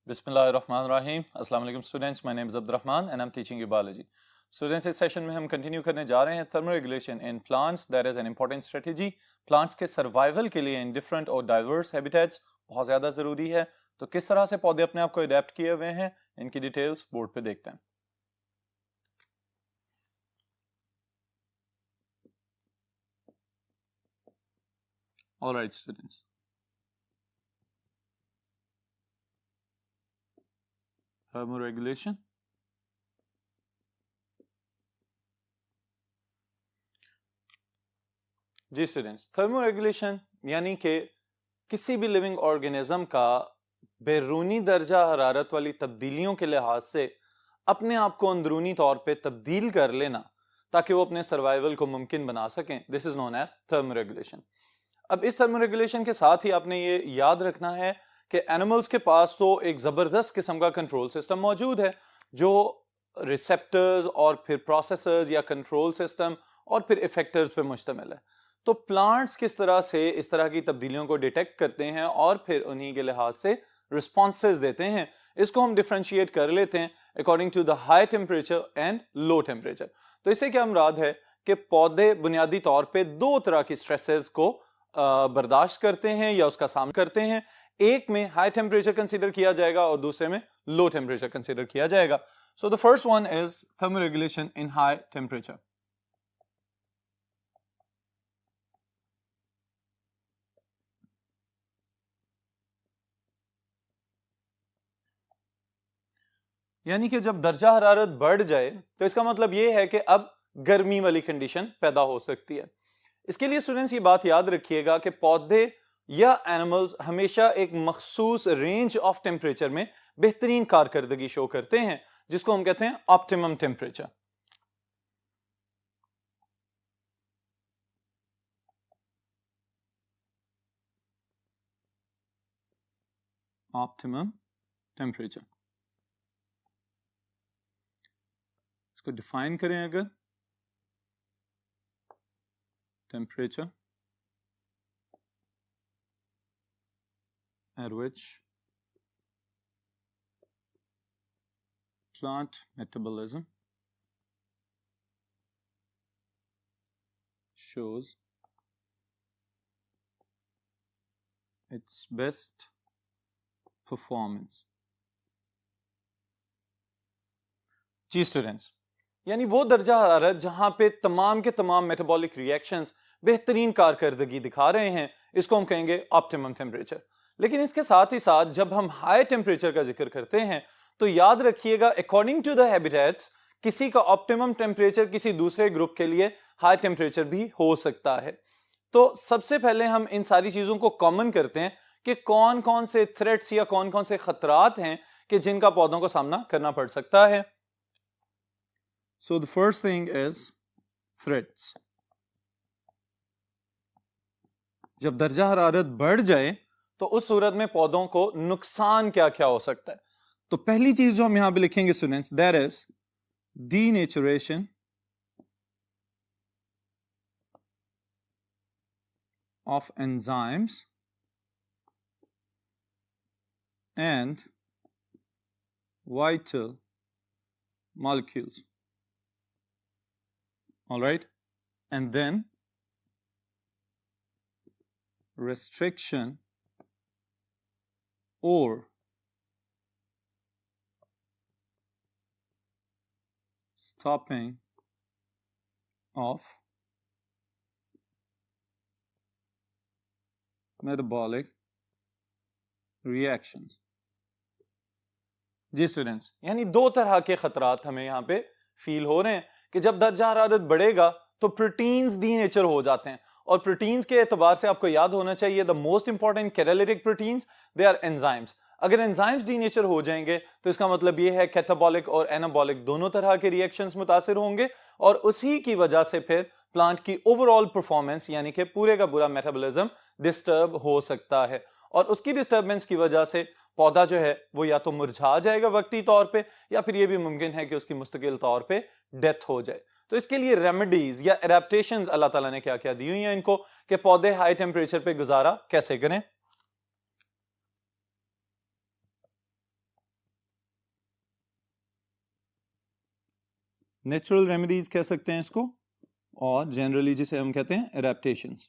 बिस्मिल्लाहिर्रहमानिर्रहीम। अस्सलाम वालेकुम students, my name is Abdurrahman and I am teaching you biology. Students, इस सेशन में हम कंटिन्यू करने जा रहे हैं thermal regulation in plants. That is an important strategy. Plants के सर्वाइवल के लिए इन डिफरेंट और डाइवर्स हैबिटेट्स बहुत ज़्यादा ज़रूरी है। तो किस तरह से पौधे अपने आप को अडेप्ट किए हुए हैं, इनकी डिटेल्स बोर्ड पे देखते हैं। Alright students, thermoregulation. जी स्टूडेंट्स, थर्मोरेगुलेशन यानी कि किसी भी लिविंग ऑर्गेनिज्म का बैरूनी दर्जा हरारत वाली तब्दीलियों के लिहाज से अपने आप को अंदरूनी तौर पे तब्दील कर लेना ताकि वो अपने सर्वाइवल को मुमकिन बना सकें। This is known as thermoregulation. अब इस थर्मोरेगुलेशन के साथ ही आपने ये याद रखना है कि एनिमल्स के पास तो एक जबरदस्त किस्म का कंट्रोल सिस्टम मौजूद है जो रिसेप्टर्स और फिर प्रोसेसर्स या कंट्रोल सिस्टम और फिर इफेक्टर्स पे मुश्तमिल है। तो प्लांट्स किस तरह से इस तरह की तब्दीलियों को डिटेक्ट करते हैं और फिर उन्हीं के लिहाज से रिस्पॉन्सेज देते हैं, इसको हम डिफरेंशिएट कर लेते हैं according to the high temperature and low temperature. तो इससे क्या मुराद है कि पौधे बुनियादी तौर पे दो तरह की स्ट्रेसेस को बर्दाश्त करते हैं या उसका सामना करते हैं। एक में हाई टेम्परेचर कंसीडर किया जाएगा और दूसरे में लो टेम्परेचर कंसीडर किया जाएगा। So the first one is thermoregulation in high temperature. यानी कि जब दर्जा हरारत बढ़ जाए तो इसका मतलब यह है कि अब गर्मी वाली कंडीशन पैदा हो सकती है। इसके लिए स्टूडेंट्स ये बात याद रखिएगा कि पौधे या एनिमल्स हमेशा एक मखसूस रेंज ऑफ टेम्परेचर में बेहतरीन कारकर्दगी शो करते हैं जिसको हम कहते हैं ऑप्टिमम टेम्परेचर। ऑप्टिमम टेम्परेचर इसको डिफाइन करें अगर, temperature at which plant metabolism shows its best performance। जी स्टूडेंट्स, यानी वो दर्जा हरारत जहां पे तमाम के तमाम मेटाबॉलिक रिएक्शंस बेहतरीन कारकर्दगी दिखा रहे हैं, इसको हम कहेंगे ऑप्टिमम टेम्परेचर। लेकिन इसके साथ ही साथ जब हम हाई टेम्परेचर का जिक्र करते हैं तो याद रखिएगा अकॉर्डिंग टू द हैबिटेट्स किसी का ऑप्टिमम टेम्परेचर किसी दूसरे ग्रुप के लिए हाई टेम्परेचर भी हो सकता है। तो सबसे पहले हम इन सारी चीजों को कॉमन करते हैं कि कौन कौन से थ्रेट्स या कौन कौन से खतरात हैं कि जिनका पौधों को सामना करना पड़ सकता है। So the first thing is threats. जब दर्जा हरारत बढ़ जाए तो उस सूरत में पौधों को नुकसान क्या क्या हो सकता है। तो पहली चीज जो हम यहां पे लिखेंगे students, that is denaturation of enzymes and vital molecules. All right, and then restriction or stopping of metabolic reactions। जी स्टूडेंट्स, यानी दो तरह के खतरात हमें यहां पे फील हो रहे हैं कि जब दर्जा हरारत बढ़ेगा तो प्रोटीन्स डीनेचर हो जाते हैं, और प्रोटीन्स के एतबार से आपको याद होना चाहिए the most important catalytic proteins they are enzymes. अगर एंजाइम्स डीनेचर हो जाएंगे तो इसका मतलब यह है कैटाबॉलिक और एनाबॉलिक दोनों तरह के रिएक्शंस मुतासिर होंगे और उसी की वजह से फिर प्लांट की ओवरऑल परफॉर्मेंस यानी कि पूरे का पूरा मेटाबॉलिज्म डिस्टर्ब हो सकता है, और उसकी डिस्टर्बेंस की वजह से पौधा जो है वो या तो मुरझा जाएगा वक्ती तौर पे या फिर ये भी मुमकिन है कि उसकी मुस्तकिल तौर पे डेथ हो जाए। तो इसके लिए रेमेडीज या एडेप्टेशंस अल्लाह ताला ने क्या क्या दी हुई हैं इनको कि पौधे हाई टेम्परेचर पे गुजारा कैसे करें। नेचुरल रेमेडीज कह सकते हैं इसको, और जनरली जिसे हम कहते हैं एडेप्टेशंस।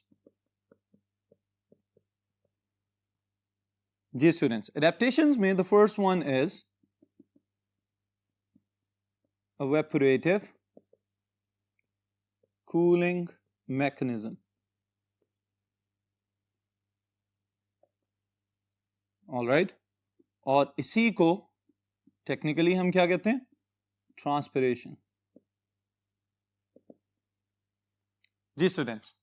जी स्टूडेंट्स, एडेप्टेशंस में the first one is evaporative cooling mechanism. All right, और इसी को टेक्निकली हम क्या कहते हैं? ट्रांसपिरेशन। जी स्टूडेंट्स,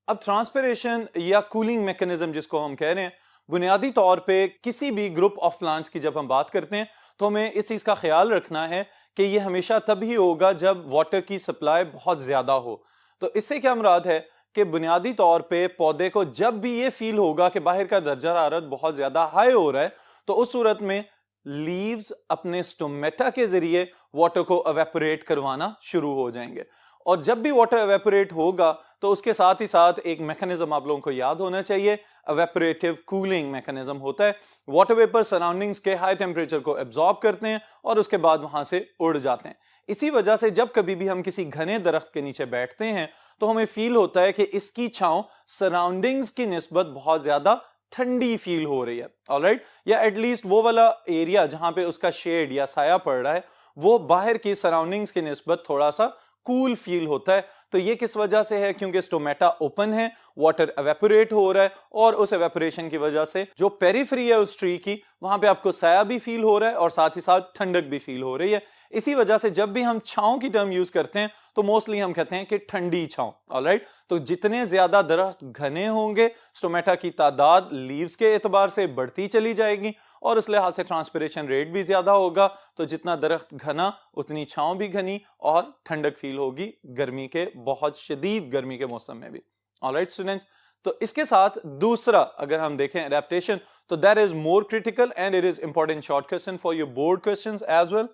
अब ट्रांसपिरेशन या कूलिंग मैकेनिज्म जिसको हम कह रहे हैं, बुनियादी तौर पे किसी भी ग्रुप ऑफ प्लांट्स की जब हम बात करते हैं तो हमें इस चीज का ख्याल रखना है कि ये हमेशा तभी होगा जब वाटर की सप्लाई बहुत ज्यादा हो। तो इससे क्या मुराद है कि बुनियादी तौर पे पौधे को जब भी ये फील होगा कि बाहर का दर्जा हरारत बहुत ज्यादा हाई हो रहा है, तो उस सूरत में लीव्स अपने स्टोमेटा के जरिए वाटर को एवेपोरेट करवाना शुरू हो जाएंगे। और जब भी वाटर एवेपोरेट होगा तो उसके साथ ही साथ एक मैकेनिज्म आप लोगों को याद होना चाहिए, एवेपोरेटिव कूलिंग मैकेनिज्म होता है। वाटर वेपर सराउंडिंग्स के हाई टेम्परेचर को एब्जॉर्ब करते हैं और उसके बाद वहां से उड़ जाते हैं। इसी वजह से जब कभी भी हम किसी घने दरख्त के नीचे बैठते हैं तो हमें फील होता है कि इसकी छांव सराउंडिंग्स की निस्बत बहुत ज्यादा ठंडी फील हो रही है, ऑलराइट, या एटलीस्ट वो वाला एरिया जहां पे उसका शेड या साया पड़ रहा है वो बाहर की सराउंडिंग्स की निस्बत थोड़ा सा कूल फील होता है। तो ये किस वजह से है? क्योंकि स्टोमेटा ओपन है, वाटर एवेपोरेट हो रहा है और उस एवेपोरेशन की वजह से जो पेरिफेरी है उस ट्री की, वहां पे आपको साया भी फील हो रहा है और साथ ही साथ ठंडक भी फील हो रही है। इसी वजह से जब भी हम छांव की टर्म यूज करते हैं तो मोस्टली हम कहते हैं कि ठंडी छांव, ऑलराइट। तो जितने ज्यादा दरख्त घने होंगे, स्टोमेटा की तादाद लीव्स के एतबार से बढ़ती चली जाएगी और उस लिहाज से ट्रांसपिरेशन रेट भी ज्यादा होगा। तो जितना दरख्त घना उतनी छांव भी घनी और ठंडक फील होगी गर्मी के, बहुत शदीद गर्मी के मौसम में भी। ऑलराइट स्टूडेंट्स, तो इसके साथ दूसरा अगर हम देखें एडेप्टेशन, तो that is more critical and it is important short question for your board questions as well.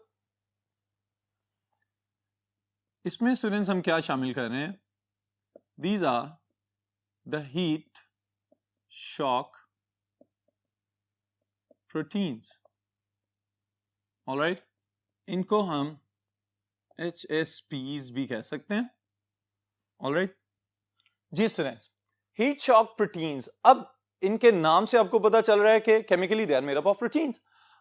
इसमें स्टूडेंट्स हम क्या शामिल कर रहे हैं? These are the heat shock proteins, alright, इनको हम HSPs भी कह सकते हैं, ऑलराइट। जी स्टूडेंट्स, हीट शॉक प्रोटीन्स, अब इनके नाम से आपको पता चल रहा है कि chemically they are made up of proteins.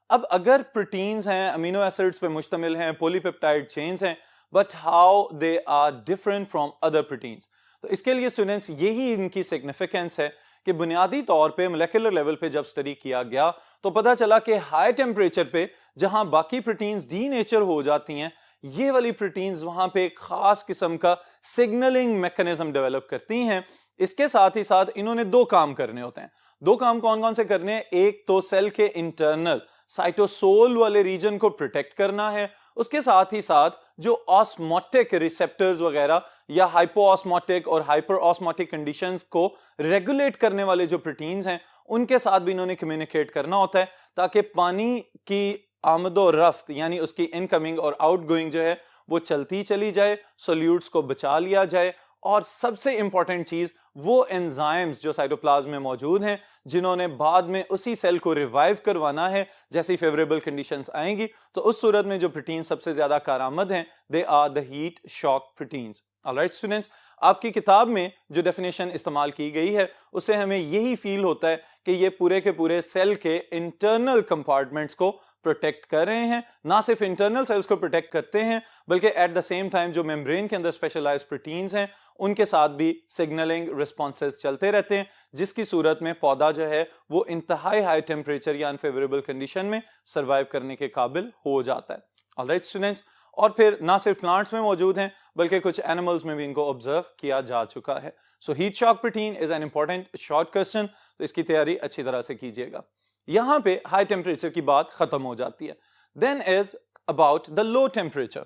अब अगर प्रोटीन्स हैं, अमीनो एसिड्स पे मुश्तमिल हैं, पॉलीपेप्टाइड चेन्स हैं, but how they are different from other proteins. तो इसके लिए स्टूडेंट्स यही इनकी सिग्निफिकेंस है कि बुनियादी तौर पे मोलेकुलर लेवल पे जब स्टडी किया गया तो पता चला कि हाई टेम्परेचर पे जहां बाकी प्रोटीन्स डीनेचर हो जाती हैं, ये वाली प्रोटीन्स वहां पे एक खास किस्म का सिग्नलिंग मैकेनिज्म डेवलप करती हैं। इसके साथ ही साथ इन्होंने दो काम करने होते हैं। दो काम कौन कौन से करने हैं? एक तो सेल के इंटरनल साइटोसोल वाले रीजन को प्रोटेक्ट करना है, उसके साथ ही साथ जो ऑस्मोटिक रिसेप्टर्स वगैरह या हाइपोऑस्मोटिक और हाइपर ऑस्मोटिक कंडीशंस को रेगुलेट करने वाले जो प्रोटीन्स हैं उनके साथ भी इन्होंने कम्युनिकेट करना होता है, ताकि पानी की आमदो रफ्त यानी उसकी इनकमिंग और आउटगोइंग जो है वो चलती चली जाए, सोल्यूट्स को बचा लिया जाए। और सबसे इंपॉर्टेंट चीज वो एंजाइम्स जो साइटोप्लाज्म में मौजूद हैं, जिन्होंने बाद में उसी सेल को रिवाइव करवाना है जैसी फेवरेबल कंडीशंस आएंगी। तो उस सूरत में जो प्रोटीन सबसे ज्यादा कारआमद हैं, they are the heat shock proteins. Alright students, आपकी किताब में जो डेफिनेशन इस्तेमाल की गई है उससे हमें यही फील होता है कि ये पूरे के पूरे सेल के इंटरनल कंपार्टमेंट्स को प्रोटेक्ट कर रहे हैं। ना सिर्फ इंटरनल सेल्स को प्रोटेक्ट करते हैं बल्कि एट द सेम टाइम जो मेम्ब्रेन के अंदर स्पेशलाइज्ड प्रोटीन्स हैं उनके साथ भी सिग्नलिंग रिस्पॉन्सेस चलते रहते हैं, जिसकी सूरत में पौधा जो है वो इंतहाई हाई टेम्परेचर या अनफेवरेबल कंडीशन में सर्वाइव करने के काबिल हो जाता है। ऑलराइट स्टूडेंट्स, और फिर ना सिर्फ प्लांट्स में मौजूद हैं बल्कि कुछ एनिमल्स में भी इनको ऑब्जर्व किया जा चुका है। So heat shock protein is an important short question, तो इसकी तैयारी अच्छी तरह से कीजिएगा। यहां पे हाई टेम्परेचर की बात खत्म हो जाती है। Then is about the low temperature.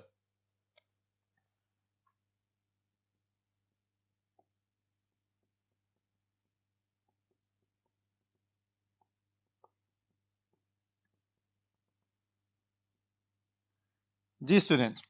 जी स्टूडेंट्स,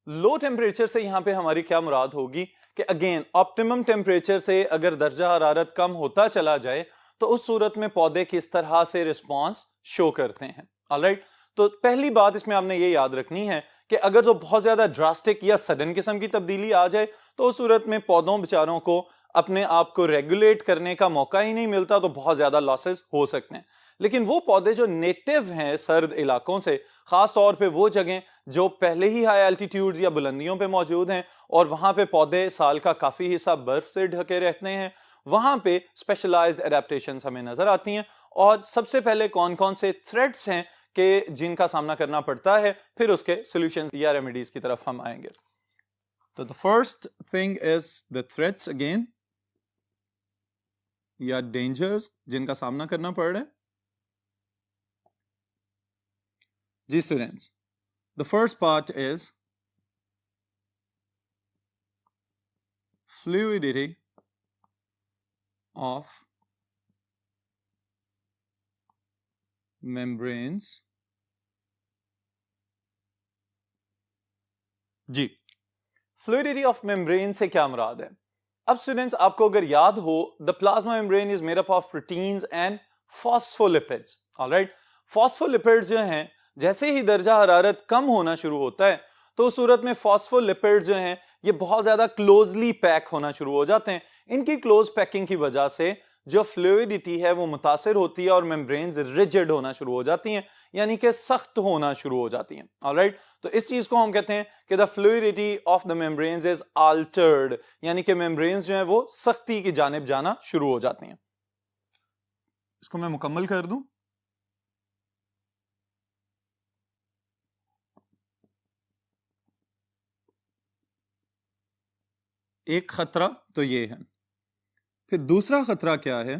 लो टेम्परेचर से यहां पे हमारी क्या मुराद होगी कि अगेन ऑप्टिमम टेम्परेचर से अगर दर्जा हरारत कम होता चला जाए तो उस सूरत में पौधे किस तरह से रिस्पांस शो करते हैं। ऑलराइट, तो पहली बात इसमें आपने ये याद रखनी है कि अगर तो बहुत ज्यादा ड्रास्टिक या सडन किस्म की तब्दीली आ जाए तो उस सूरत में पौधों बेचारों को अपने आप को रेगुलेट करने का मौका ही नहीं मिलता, तो बहुत ज्यादा लॉसेस हो सकते हैं। लेकिन वो पौधे जो नेटिव हैं सर्द इलाकों से, खास तौर पे वो जगह जो पहले ही हाई एल्टीट्यूड्स या बुलंदियों पे मौजूद हैं और वहां पे पौधे साल का काफी हिस्सा बर्फ से ढके रहते हैं, वहां पे स्पेशलाइज्ड एडेप्टेशंस हमें नजर आती हैं। और सबसे पहले कौन कौन से थ्रेट्स हैं कि जिनका सामना करना पड़ता है, फिर उसके सॉल्यूशंस या रेमेडीज की तरफ हम आएंगे। तो the first thing is the threats again, या डेंजर्स जिनका सामना करना पड़ रहा है। जी students, the first part is fluidity of membranes। जी, फ्लूइडिटी ऑफ मेम्ब्रेन से क्या मुराद है? अब स्टूडेंट्स, आपको अगर याद हो, the plasma membrane is made up of proteins and phospholipids. Alright, phospholipids जो हैं, जैसे ही दर्जा हरारत कम होना शुरू होता है तो उस सूरत में फॉस्फोलिपिड्स जो हैं ये बहुत ज्यादा क्लोजली पैक होना शुरू हो जाते हैं। इनकी क्लोज पैकिंग की वजह से जो फ्लूइडिटी है वो मुतासिर होती है और मेम्ब्रेन्स रिजिड होना शुरू हो जाती हैं, यानी कि सख्त होना शुरू हो जाती हैं। ऑलराइट, तो इस चीज को हम कहते हैं कि the fluidity of the membranes is Altered, यानी कि मेम्ब्रेन्स जो है वो सख्ती की जानिब जाना शुरू हो जाती हैं। इसको मैं मुकम्मल कर दूं। एक खतरा तो ये है, फिर दूसरा खतरा क्या है?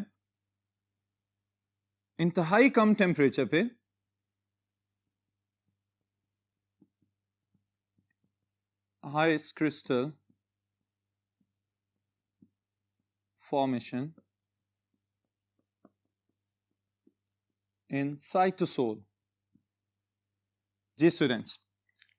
इंतहाई कम टेम्परेचर पे highest crystal formation in cytosol. जी स्टूडेंट्स,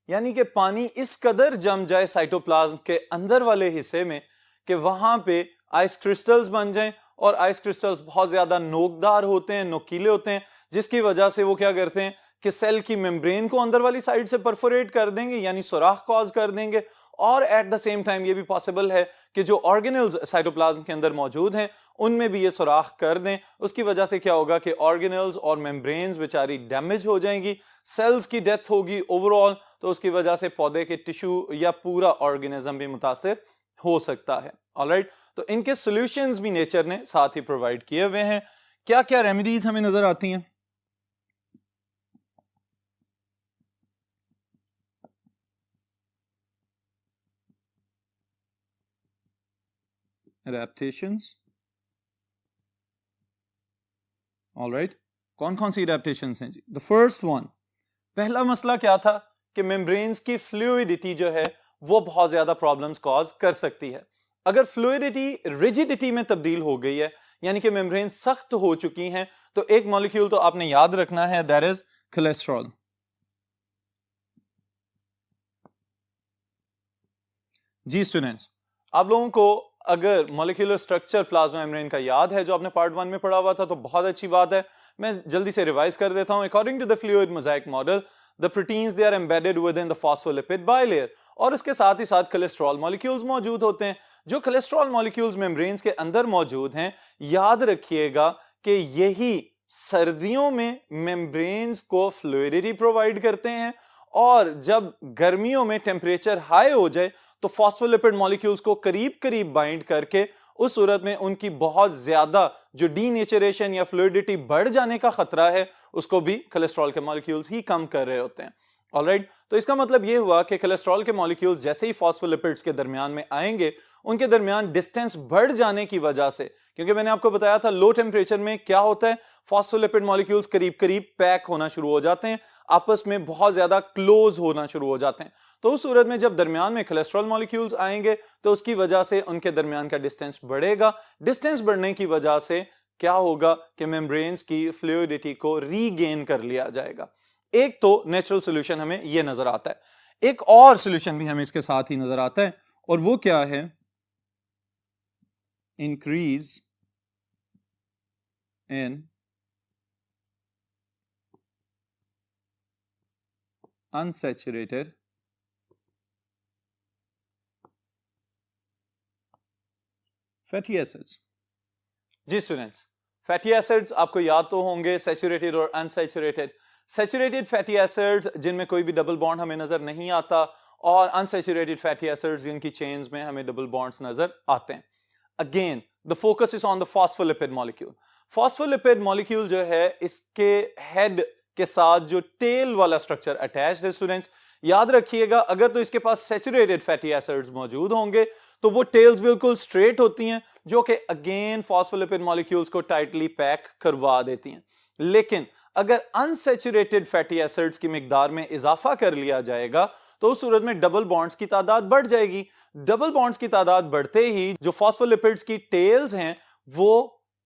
यानी कि पानी इस कदर जम जाए साइटोप्लाज्म के अंदर वाले हिस्से में कि वहां पे आइस क्रिस्टल्स बन जाएं, और आइस क्रिस्टल्स बहुत ज्यादा नोकदार होते हैं, नोकीले होते हैं, जिसकी वजह से वो क्या करते हैं कि सेल की मेम्ब्रेन को अंदर वाली साइड से परफोरेट कर देंगे, यानी सुराख कॉज कर देंगे। और एट द सेम टाइम ये भी पॉसिबल है कि जो ऑर्गेनल्स साइटोप्लाज्म के अंदर मौजूद हैं उनमें भी ये सुराख कर दें। उसकी वजह से क्या होगा कि ऑर्गेनल्स और मेम्ब्रेन्स बेचारी डैमेज हो जाएंगी, सेल्स की डेथ होगी ओवरऑल, तो उसकी वजह से पौधे के टिश्यू या पूरा ऑर्गेनिज्म भी मुतासिर हो सकता है। ऑलराइट, तो इनके सॉल्यूशंस भी नेचर ने साथ ही प्रोवाइड किए हुए हैं। क्या क्या रेमेडीज हमें नजर आती हैं? एडेप्टेशंस। ऑलराइट, कौन कौन सी एडेप्टेशंस हैं जी? द फर्स्ट वन, पहला मसला क्या था कि मेम्ब्रेन्स की फ्लूइडिटी जो है वो बहुत ज्यादा प्रॉब्लम्स कॉज कर सकती है। अगर फ्लूइडिटी रिजिडिटी में तब्दील हो गई है, यानी कि मेम्ब्रेन सख्त हो चुकी हैं, तो एक मॉलिक्यूल तो आपने याद रखना है, दैट इज कोलेस्ट्रॉल। जी स्टूडेंट्स, आप लोगों को अगर मॉलिक्यूलर स्ट्रक्चर प्लाज्मा मेम्ब्रेन का याद है जो आपने पार्ट 1 में पढ़ा हुआ था, तो बहुत अच्छी बात है। मैं जल्दी से रिवाइज कर देता हूं। According to the fluid mosaic model, the proteins they are embedded within the phospholipid bilayer, और इसके साथ ही साथ कोलेस्ट्रॉल मॉलिक्यूल्स मौजूद होते हैं। जो कोलेस्ट्रॉल मॉलिक्यूल्स मेम्ब्रेन्स के अंदर मौजूद हैं, याद रखिएगा कि यही सर्दियों में मेम्ब्रेन्स को फ्लूइडिटी प्रोवाइड करते हैं, और जब गर्मियों में टेम्परेचर हाई हो जाए तो फॉस्फोलिपिड मॉलिक्यूल्स को करीब करीब बाइंड करके उस सूरत में उनकी बहुत ज्यादा जो डीनेचरेशन या फ्लूइडिटी बढ़ जाने का खतरा है उसको भी कोलेस्ट्रॉल के मॉलिक्यूल्स ही कम कर रहे होते हैं। ऑलराइट, तो इसका मतलब यह हुआ कि कोलेस्ट्रॉल के मॉलिक्यूल्स जैसे ही फॉस्फोलिपिड्स के दरमियान में आएंगे, उनके दरमियान डिस्टेंस बढ़ जाने की वजह से, क्योंकि मैंने आपको बताया था लो टेम्परेचर में क्या होता है, फॉस्फोलिपिड मॉलिक्यूल्स करीब करीब पैक होना शुरू हो जाते हैं, आपस में बहुत ज्यादा क्लोज होना शुरू हो जाते हैं। तो उस सूरत में जब दरमियान में कोलेस्ट्रॉल मॉलिक्यूल्स आएंगे तो उसकी वजह से उनके दरमियान का डिस्टेंस बढ़ेगा। डिस्टेंस बढ़ने की वजह से क्या होगा कि मेम्ब्रेन्स की फ्लूइडिटी को रीगेन कर लिया जाएगा। एक तो नेचुरल सॉल्यूशन हमें यह नजर आता है, एक और सॉल्यूशन भी हमें इसके साथ ही नजर आता है, और वो क्या है? Increase in unsaturated fatty acids. जी स्टूडेंट्स, फैटी एसिड्स आपको याद तो होंगे सैचुरेटेड और अनसैचुरेटेड। सैचुरेटेड फैटी एसिड्स जिनमें कोई भी डबल बॉन्ड हमें नजर नहीं आता, और अनसैचुरेटेड फैटी एसिड्स जिनकी चेन्स में हमें डबल बॉन्ड्स नजर आते हैं। Again the focus is on the phospholipid molecule. Phospholipid molecule जो है इसके हेड के साथ जो टेल वाला स्ट्रक्चर अटैच्ड है स्टूडेंट्स, याद रखिएगा अगर तो इसके पास सैचुरेटेड फैटी एसिड्स मौजूद होंगे तो वो टेल्स बिल्कुल स्ट्रेट होती हैं, जो कि अगेन फॉस्फोलिपिड मॉलिक्यूल्स को टाइटली पैक करवा देती हैं। लेकिन अगर अनसैचुरेटेड फैटी एसिड्स की मिकदार में इजाफा कर लिया जाएगा तो उस सूरत में डबल बॉन्ड्स की तादाद बढ़ जाएगी। डबल बॉन्ड्स की तादाद बढ़ते ही जो फॉस्फोलिपिड्स की टेल्स हैं वो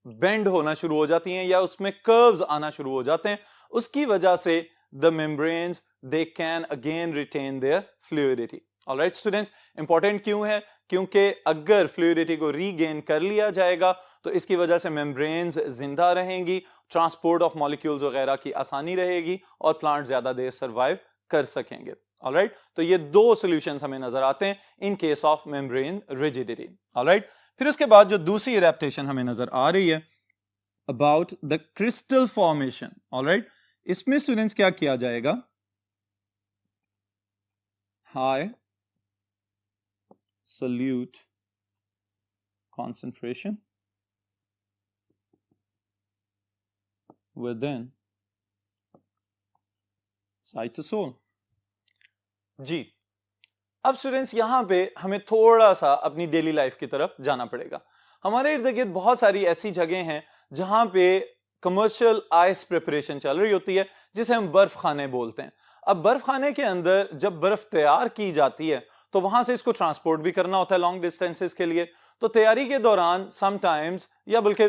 बेंड होना शुरू हो जाती हैं या उसमें कर्व्स आना शुरू हो जाते हैं। उसकी वजह से the membranes they can again retain their fluidity. Alright students, important क्यों है? क्योंकि अगर फ्लूइडिटी को रीगेन कर लिया जाएगा तो इसकी वजह से मेम्ब्रेन्स जिंदा रहेंगी, ट्रांसपोर्ट ऑफ मॉलिक्यूल्स वगैरह की आसानी रहेगी और प्लांट ज्यादा देर सर्वाइव कर सकेंगे। ऑलराइट, तो ये दो सॉल्यूशंस हमें नजर आते हैं in case of membrane rigidity. Alright, फिर उसके बाद जो दूसरी एडेप्टेशन हमें नजर आ रही है about the crystal formation. Alright, इसमें स्टूडेंट्स क्या किया जाएगा? High solute concentration within cytosol। जी, अब स्टूडेंट्स यहां पे हमें थोड़ा सा अपनी डेली लाइफ की तरफ जाना पड़ेगा। हमारे इर्द गिर्द बहुत सारी ऐसी जगह हैं जहां पे कमर्शियल आइस प्रिपरेशन चल रही होती है जिसे हम बर्फ खाने बोलते हैं। अब बर्फ खाने के अंदर जब बर्फ तैयार की जाती है तो वहां से इसको ट्रांसपोर्ट भी करना होता है लॉन्ग डिस्टेंसेस के लिए। तो तैयारी के दौरान समटाइम्स या बल्कि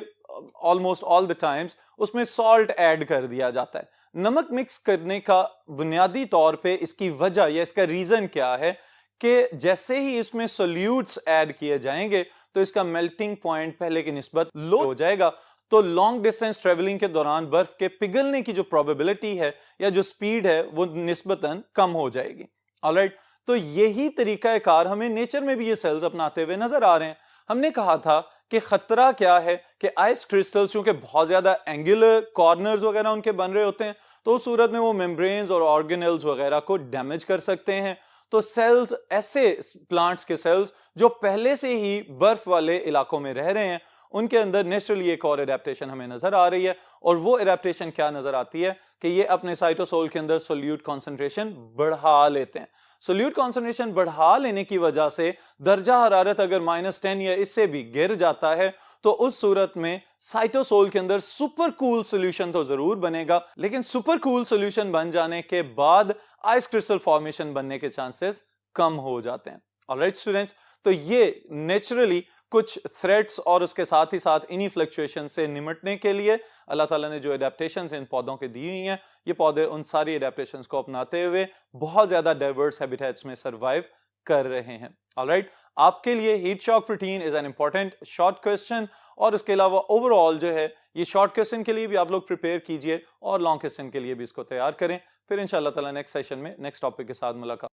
ऑलमोस्ट ऑल द टाइम्स उसमें सॉल्ट ऐड कर दिया जाता है। नमक मिक्स करने का बुनियादी तौर पे इसकी वजह या इसका रीजन क्या है कि जैसे ही इसमें सोल्यूट्स ऐड किए जाएंगे तो इसका मेल्टिंग पॉइंट पहले की निस्बत लो हो जाएगा, तो लॉन्ग डिस्टेंस ट्रेवलिंग के दौरान बर्फ के पिघलने की जो प्रोबेबिलिटी है या जो स्पीड है वो निस्बतन कम हो जाएगी। ऑलराइट, तो यही तरीका कार हमें नेचर में भी ये सेल्स अपनाते हुए नजर आ रहे हैं। हमने कहा था कि खतरा क्या है कि आइस क्रिस्टल्स चूंकि बहुत ज्यादा एंगुलर कॉर्नर्स वगैरह उनके बन रहे होते हैं तो उस सूरत में वो मेम्ब्रेन्स और ऑर्गेनेल्स वगैरह को डैमेज कर सकते हैं। तो सेल्स, ऐसे प्लांट्स के सेल्स जो पहले से ही बर्फ वाले इलाकों में रह रहे हैं, उनके अंदर नेचुरली एक और एडेप्टेशन हमें नजर आ रही है। और वो एडेप्टेशन क्या नजर आती है कि ये अपने साइटोसोल के अंदर सोल्यूट कॉन्सेंट्रेशन बढ़ा लेते हैं। सोल्यूट कॉन्सेंट्रेशन बढ़ा लेने की वजह से दर्जा हरारत अगर -10 या इससे भी गिर जाता है तो उस सूरत में साइटोसोल के अंदर सुपर कूल सॉल्यूशन तो जरूर बनेगा, लेकिन सुपर कूल सॉल्यूशन बन जाने के बाद आइस क्रिस्टल फॉर्मेशन बनने के चांसेस कम हो जाते हैं। ऑलराइट स्टूडेंट्स, तो ये नेचुरली कुछ थ्रेट्स और उसके साथ ही साथ इन्हीं फ्लक्चुएशन से निपटने के लिए अल्लाह ताला ने जो एडेप्टेशंस इन पौधों के दी हुई हैं, ये पौधे उन सारी एडेप्टेशंस को अपनाते हुए बहुत ज्यादा डाइवर्स हैबिटेट्स में सर्वाइव कर रहे हैं। ऑलराइट, आपके लिए heat shock protein is an important short question, और उसके अलावा ओवरऑल जो है ये शॉर्ट क्वेश्चन के लिए भी आप लोग प्रिपेयर कीजिए और लॉन्ग क्वेश्चन के लिए भी इसको तैयार करें। फिर इंशाअल्लाह ताला नेक्स्ट सेशन में नेक्स्ट टॉपिक के साथ मुलाकात।